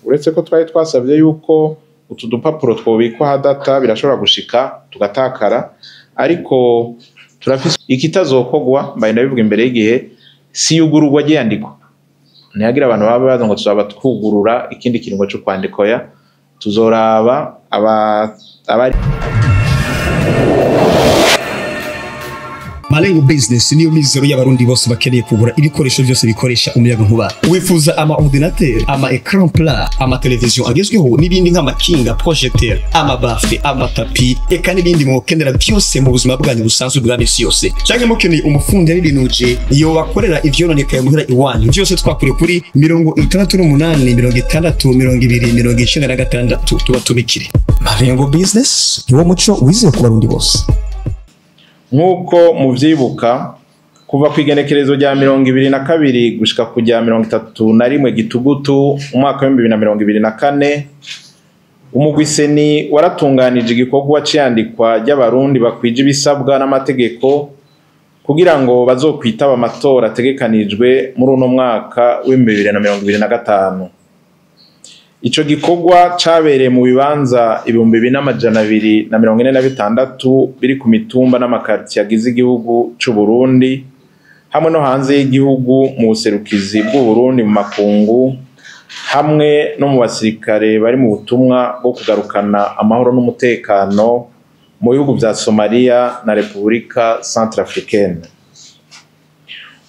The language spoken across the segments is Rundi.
uretse ko twari twasabye yuko utu dupapuro twobikwa data birashobora gushika tugatakara, ariko turafise ikitazokogwa mbaye ndabivuga imbere y'igihe, si yugururwa ryandikwa. Ntiyagira abantu baba baza ngo tuzaba twugurura ikindi kiringo cyo kwandikoya, tuzoraba abari Malengo Business niyo mizero y'abarundi bose bakeneye kugura ibikoresho byose bikoresha umuyaga nkuba. Wifuza ama ordinateur, ama écran plat, ama television agezweho n'ibindi nk'amakinga, projecteur, ama bafle, ama tapi, eka n'ibindi mukenera byose mu buzima bwanyu busanzwe bwa misi yose. Cyangwa mukeneye umufundi y'ibinuje iyo bakorera ivyononekaye muhira iwanyu. Byose twakure kuri 68 tuba tubikire. Malengo Business niwo muco wize ku barundi bose. Nkuko muvyibuka kuva ku igenekerezo rya 22 gushika ku rya 31 Gitugutu umwaka wa 2024, umugwiseni waratunganije igikorwa cyandikwa ry'abarundi bakwije ibisabwa n'amategeko kugira ngo bazokwitaba amatora ategekanijwe muri uno mwaka wa 2025. Ico gikorwa cabereye mu bibanza 2246 biri ku mitumba n'amakartier agize igihugu c'u Burundi hamwe no hanze y'igihugu mu buserukizi bw'u Burundi mu makungu, hamwe no mu basirikare bari mu butumwa bwo kugarukana amahoro n'umutekano mu bihugu vya Somalia na Republika Centrafricaine.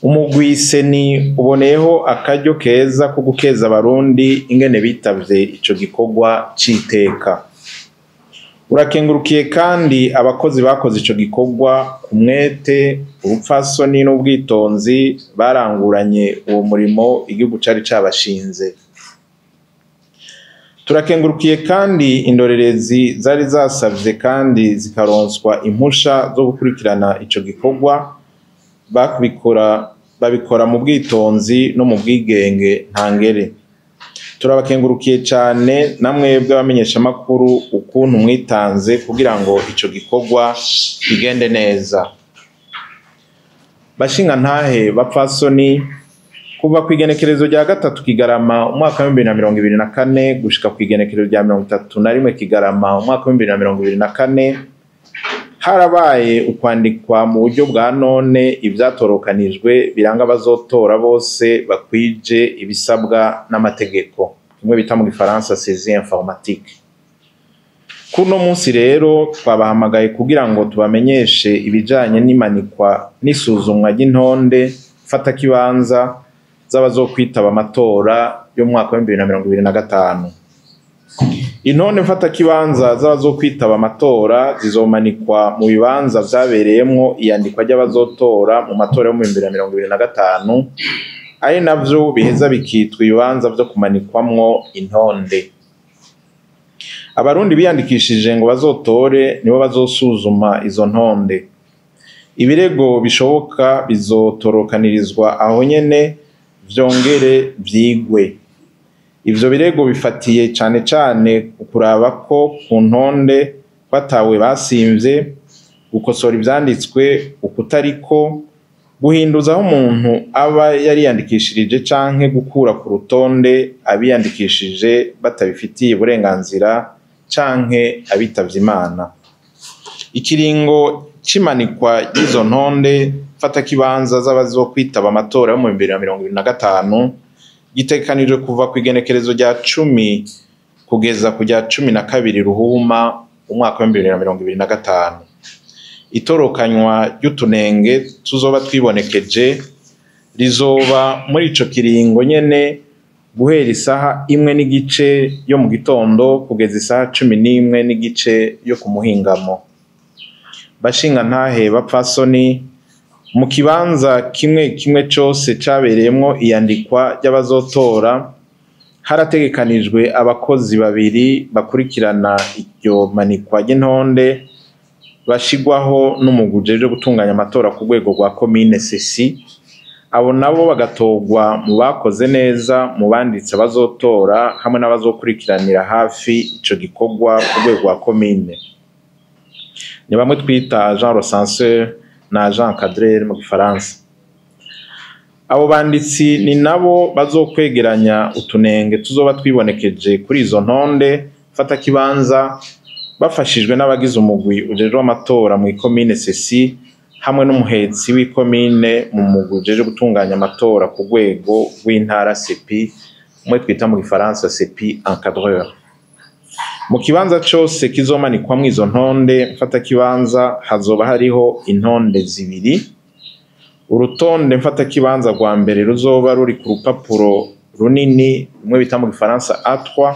Umugwiseni uboneyeho akaryo keza ko gukeza abarundi ingene bitavye ico gikorwa citeka. Urakengurukiye kandi abakozi bakoze ico gikorwa kumwete, ubupfasoni n'ubwitonzi baranguranye uwo murimo igihugu cari cabashinze. Turakengurukiye kandi indorerezi zari zasavye kandi zikaronswa impusha zo gukurikirana ico gikorwa, babikora mu bwitonzi no mu bwigenge ntangere. Turabakengurukiye cyane namwe bw'abamenyesha makuru ukuntu mwitanze kugira ngo ico gikorwa kigende neza. Bashinga ntahe bapfasoni, kuva ku igenekerezo rya 3 Kigarama umwaka wa 2024 gushika ku igenekerezo rya 31 Kigarama umwaka wa 2024, harabaye ukwandikwa mu buryo bwa none ivyatorokanijwe biranga abazotora bose bakwije ibisabwa n'amategeko, kimwe bita mu Gifaransa saisie informatique. Kuno munsi rero twabahamagaye kugira ngo tubamenyeshe ibijanye n'imanikwa n'isuzumwa ry'intonde fata kibanza z'abazokwitaba amatora yo mu mwaka wa 2025. Intonde mfata kibanza z'abazokwitaba amatora zizomanikwa mu bibanza vyabereyemwo iyandikwa ry'abazotora mu matora yo mu 2025, ari navyo biheza bikitwa ibibanza vyo kumanikwamwo intonde. Abarundi biyandikishije ngo bazotore nibo bazosuzuma izo ntonde. Ibirego bishoboka bizotorokanirizwa aho nyene vyongere vyigwe. Ivyo birego bifatiye cane cane kuraba ko ku ntonde batawe basimvye, gukosora ivyanditswe ukutariko, guhinduza aho umuntu aba yari yandikishirije canke gukura ku rutonde abiyandikishije batabifitiye uburenganzira canke abitavye Imana. Ikiringo cimanikwa y'izo ntonde fata kibanza z'abazokwitaba amatora yo mu 2025 gitekanijwe kuva ku igenekerezo rya 10 kugeza ku rya 12 Ruhuma umwaka wa 2025. Itorokanywa ry'utunenge tuzoba twibonekeje rizoba muri ico kiringo nyene guhera isaha 1:15 yo mu gitondo kugeza isaha 11:15 yo ku muhingamo. Bashinga ntahe bapfasoni, mu kibanza kimwe cose cabereyemwo iyandikwa ry'abazotora harategekanijwe abakozi babiri bakurikirana iryo manikwa ry'intonde bashigwaho n'umuguje uje gutunganya amatora ku rwego rwa komine Sesi. Abo nabo bagatogwa mu bakoze neza mu banditse abazotora hamwe n'abazokurikiranira hafi ico gikorwa ku rwego rwa komine. Ni bamwe twita agent recenseur na agent cadre mu Gifaransa. abo banditsi ni nabo bazokwegeranya utunenge tuzoba twibonekeje kuri izo ntonde fata kibanza bafashijwe n'abagize umugwi ujejwe amatora mu ikomine Sesi hamwe n'umuhetsi w'ikomine mu mugwi ujejwe gutunganya amatora ku rwego rw'intara CEPI umwe twita mu gifaransa CEPI encadreur. Mu kibanza cyose kizomanikwamo izo ntonde mfata kibanza hazoba hariho intonde zibiri. Urutonde mfata kibanza rwa mbere ruzoba ruri ku rupapuro runini rumwe bita mu gifaransa A3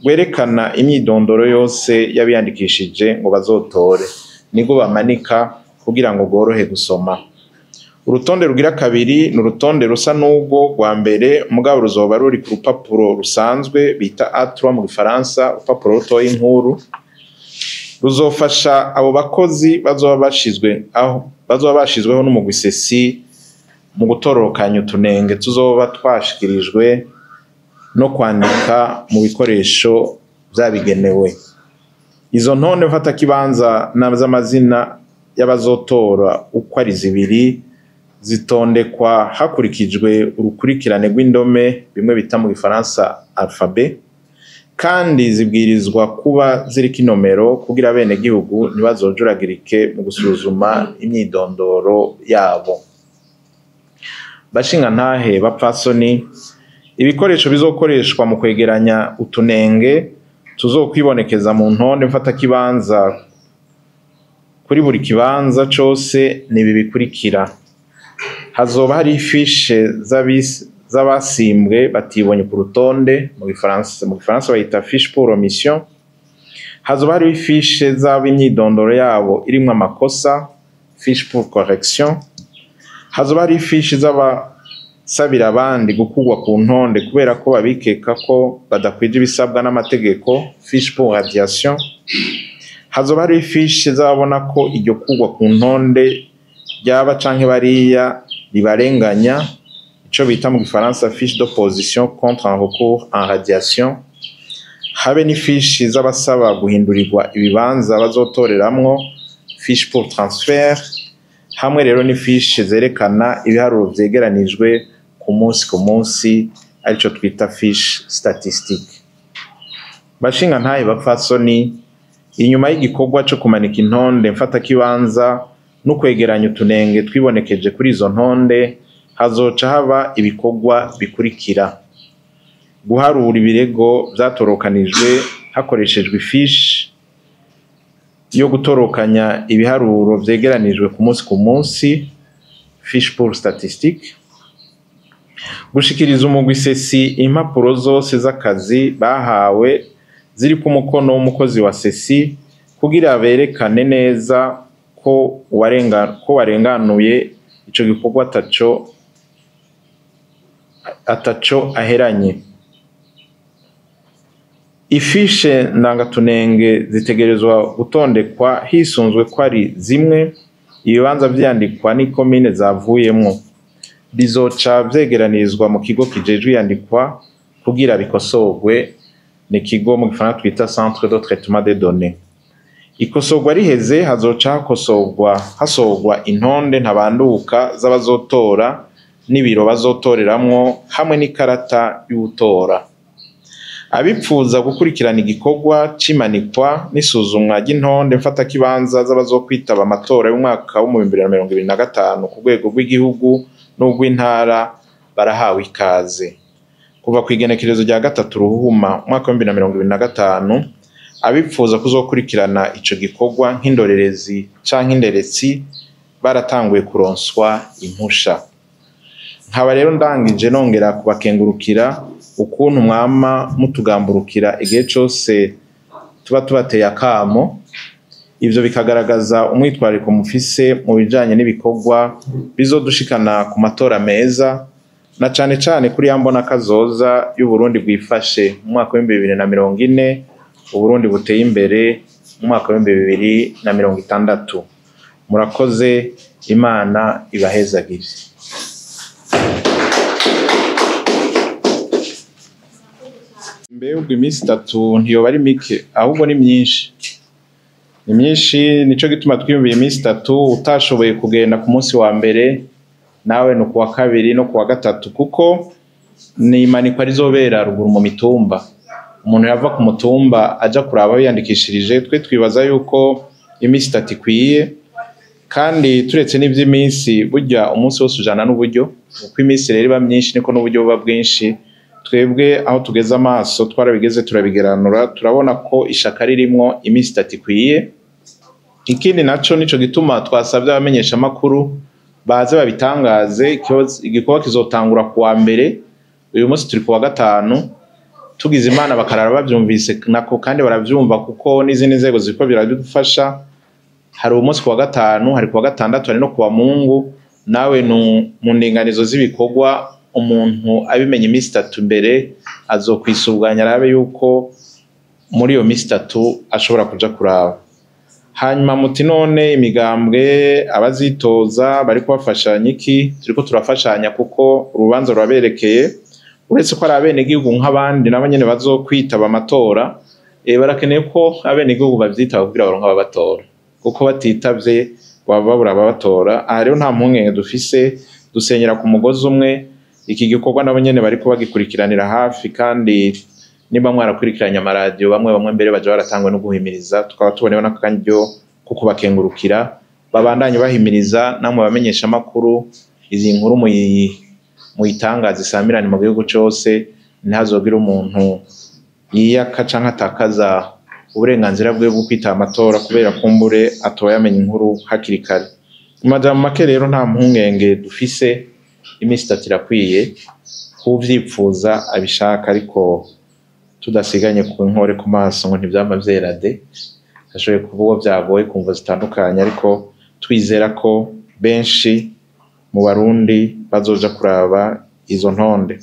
rwerekana imyidondoro yose yabiyandikishije ngo bazotore, nigo bamanika kugira ngo gorohe gusoma. Urutonde rugira kabiri n'urutonde rusa n'ubwo rwa mbere mugabo ruzoba ruri ku rupapuro rusanzwe bita A3 mu gifaransa, urupapuro rutoye inkuru ruzofasha abo bakozi bazoba bashizweho n'umugwi Sesi mu gutororokanya utunenge tuzoba twashikirijwe no kwandika mu bikoresho byabigenewe. Izo ntonde mfata kibanza n'amazina y'abazotora uko ari zibiri zitondekwa hakurikijwe urukurikirane rw'indome bimwe bita mu gifaransa alphabet, kandi zibwirizwa kuba ziriko inomero kugira bene gihugu ntibazojuragirike mu gusuzuma imyidondoro yabo. Bashinga ntahe bapfasoni, ibikoresho bizokoreshwa mu kwegeranya utunenge tuzokwibonekeza mu ntonde mfata kibanza kuri buri kibanza cose nibi bikurikira: hazoba hari ifishe z'abasimbwe batibonye ku rutonde mu gifaransa bayita fiche pour omission. Hazoba hari ifishe z'abimyidondoro yabo irimwo amakosa, fiche pour correction. Hazoba hari ifishe z'abasabira abandi gukugwa ku ntonde kubera ko babikeka ko badakwije ibisabwa n'amategeko, fiche pour radiation. Hazoba hari ifishe z'ababona ko iryo kugwa ku ntonde ryaba canke bariya ribarenganya, ico bita mu gifaransa fiche d'opposition contre un recours en radiation. Habe n'ifishi z'abasaba guhindurirwa ibibanza bazotoreramwo, fiche pour transfert. Hamwe rero n'ifishi zerekana ibiharuro vyegeranijwe ku munsi arico twita fiche statistique. Bashinga ntahe bapfasoni, inyuma y'igikorwa cyo kumanika intonde mfata kibanza no kwegeranya utunenge twibonekeje kuri izo ntonde, hazoca haba ibikorwa bikurikira: guharura ibirego byatorokanijwe hakoreshejwe ifishi yo gutorokanya ibiharuro vyegeranijwe ku munsi, fiche pour statistique. Gushikiriza umugwi Sesi impapuro zose z'akazi bahawe ziri ku mukono w'umukozi wa Sesi kugira berekane neza ko warenganuye ico gikorwa ataco aheranye. Ifishe ndangatunenge zitegerezwa gutondekwa hisunzwe ko ari zimwe ibibanza vyandikwa n'ikomine zavuyemwo. Bizoca vyegeranizwa mu kigo kijejwe yandikwa kugira bikosorwe n'ikigo mu gifaransa twita Centre de Traitement des Données. Ikosorwa riheze hazoca hasorwa intonde ntabanduka z'abazotora n'ibiro bazotoreramwo hamwe n'ikarata y'utora. Abipfuza gukurikirana igikorwa cimanikwa n'isuzumwa ry'intonde mfata kibanza z'abazokwitaba amatora y'umwaka wa 2025 ku rwego rw'igihugu n'urw'intara barahawe ikaze. Kuva ku igenekerezo rya 3 Ruhuma umwaka wa 2025, abipfuza kuzokurikirana ico gikorwa nk'indorerezi canke inderetsi baratanguye kuronswa impusha. Nkaba rero ndangije nongera kubakengurukira ukuntu mwama mutugamburukira igihe cose tuba tubateye akamo. Ivyo bikagaragaza umwitwariko mufise mu bijanye n'ibikorwa bizodushikana ku matora meza, na cane cane kuri yambona kazoza y'u Burundi bwifashe mu mwaka wa 2040, Uburundi buteye imbere mu mwaka wa 2060. Murakoze, Imana ibahezagire. Mbega iminsi 3 ntiyo bari mike, ahubwo ni myinshi. Ni myinshi, nico gituma twiyumviye iminsi 3 utashoboye kugenda ku munsi wa mbere nawe no kuwa kabiri no kuwa gatatu, kuko ni imanikwa rizobera ruguru mu mitumba. Umuntu yava ku mutumba aja kuraba yandikishirije, twe twibaza yuko iminsi 3 ikwiye, kandi turetse n'ivy'iminsi burya umunsi wose ujana n'uburyo, uko iminsi rero iba myinshi niko n'uburyo buba bwinshi. Twebwe aho tugeze amaso twarabigeze turabigeranura, turabona ko ishaka ririmwo iminsi 3 ikwiye. Ikindi naco nico gituma twasabye abamenyesha makuru baze babitangaze. Igikorwa kizotangura kuwa mbere, uyu munsi turi kuwa gatanu, tugize Imana bakarara bavyumvise nako kandi baravyumva, kuko n'izindi nzego ziko biradufasha. Hari umunsi kuwa gatanu, hari kuwa gatandatu, hari no kuwa Mungu. Nawe mu ndinganizo z'ibikorwa umuntu abimenye iminsi 3 mbere azokwisuganya arabe yuko muri iyo minsi 3 ashobora kuja kuraba. Hanyuma muti none imigambwe abazitoza bari kubafashanya iki? Turiko turafashanya kuko urubanza ruraberekeye. Uretse ko ari abenegihugu nk'abandi nabo nyene bazokwitaba amatora, barakeneye ko abenegihugu bavyitaba kugira baronke ababatora, kuko batitavye baba babura ababatora. Aha rero nta mpungenge dufise, dusenyera ku mugozi umwe. Iki gikorwa nabo nyene bariko bagikurikiranira hafi, kandi niba mwarakurikiranye amaradiyo bamwe mbere baje baratangwe no guhimiriza, tukaba tuboneyeho n'akanyo ko kubakengurukira. Babandanye bahimiriza namwe bamenyesha makuru, izi nkuru muyitangaza isamirane mu gihugu cyose, ntazogira umuntu yiyaka canke atakaza uburenganzira bwe bwo kwita amatora kubera kumbure atoya amenya inkuru hakiri kare. Amajambo make rero nta mpungenge dufise, iminsi 3 irakwiye kuvyipfuza abishaka, ariko tudasiganye ku nkore ku maso ngo ntivyama vyerade. Hashoboye kuvuga vyagoye kumva zitandukanye, ariko twizera ko benshi mu Barundi bazoja kuraba izo ntonde.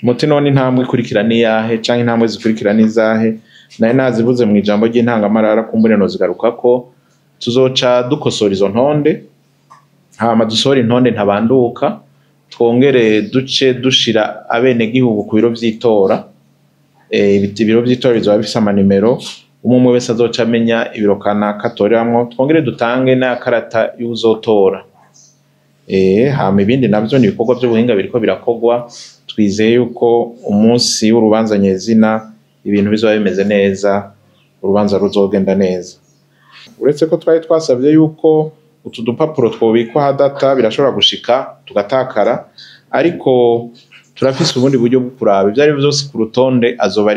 Muti none intambwe ikurikirana iyahe canke intambwe zikurikirana izahe? Naye nazivuze mu ijambo ry'intangamarara kumbure no zigaruka ko tuzoca dukosora izo ntonde, hama dusora intonde ntabanduka, twongere duce dushira abenegihugu ku biro vy'itora. Ibiro vy'itora bizoba bifise amanimero, umwe wese azoca amenya ibiro kanaka atoreramwo. Twongere dutange n'akarata y'uzotora. Hama ibindi navyo ni ibikorwa by'ubuhinga biriko birakogwa. Twizeye yuko umunsi w'urubanza nyezina ibintu bizoba bimeze neza, urubanza ruzogenda neza. Uretse ko twari twasavye yuko utu dupapuro twobikwa hadata birashobora gushika tugatakara, ariko turafise ubundi buryo bwo kuraba ivyari byose ku rutonde azoba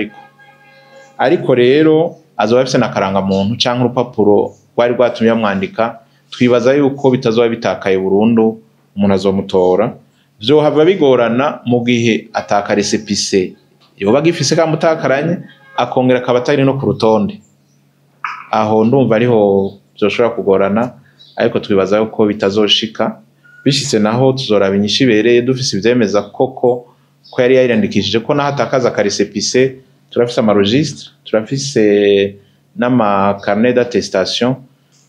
ariko rero azoba afise nakaranga muntu canke urupapuro rwari rwatumye amwandika. Twibaza yuko bitazoba bitakaye burundu, umuntu azomutora. Vyohava bigorana mu gihe ataka resepise yoba gifise kamutakaranye akongera akaba atari no ku rutonde. Aho ndumva ariho vyoshobora kugorana, ariko twibaza yuko bitazoshika. Bishitse naho tuzoraba inyishu ibereye, dufise ivyemeza koko ko yari yarandikishije ko naho atakaza ka resepise. Turafise amaregistre, turafise n'ama carnet d'attestation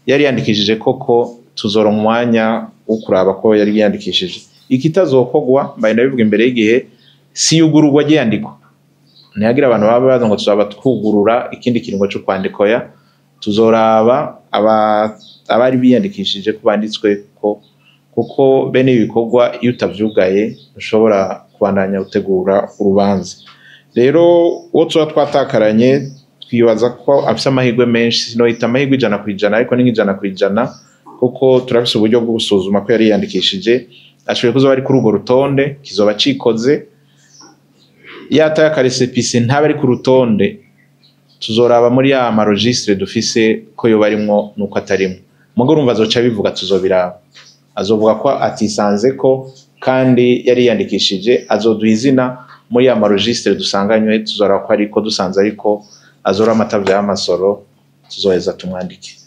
yari yandikishije koko. Tuzoronka umwanya wo kuraba ko yari yandikishije. Ikitazokogwa mbaye ndabivuga imbere y'igihe, si yugururwa ryandikwa. Ntiyagira abantu baba baza ngo tuzaba twugurura ikindi kiringo cyo kwandikoya. Tuzoraba abari biyandikishije ko banditswe ko, kuko bene ibikorwa iyo utavyugaye ushobora kubandanya gutegura urubanza. Rero uwo tuba twatakaranye twibaza ko afise amahirwe menshi, sinohita amahirwe 100%, ariko ni 100%, kuko turafise uburyo bwo gusuzuma ko yari yandikishije. Ashoboye kuzoba ari kuri urwo rutonde, kizoba cikoze. Yataye akaresepise ntaba ari ku rutonde, tuzoraba muri ya maregistre dufise ko yoba arimwo nuko atarimwo. Mugo urumva azoca bivuga, tuzobiraba. Azovuga ko atisanze ko kandi yari yandikishije, azoduha izina muri ya maregistre dusanganywe. Tuzoraba ko ariko dusanze ariko azora amatavya y'amasoro, tuzoheza tumwandike.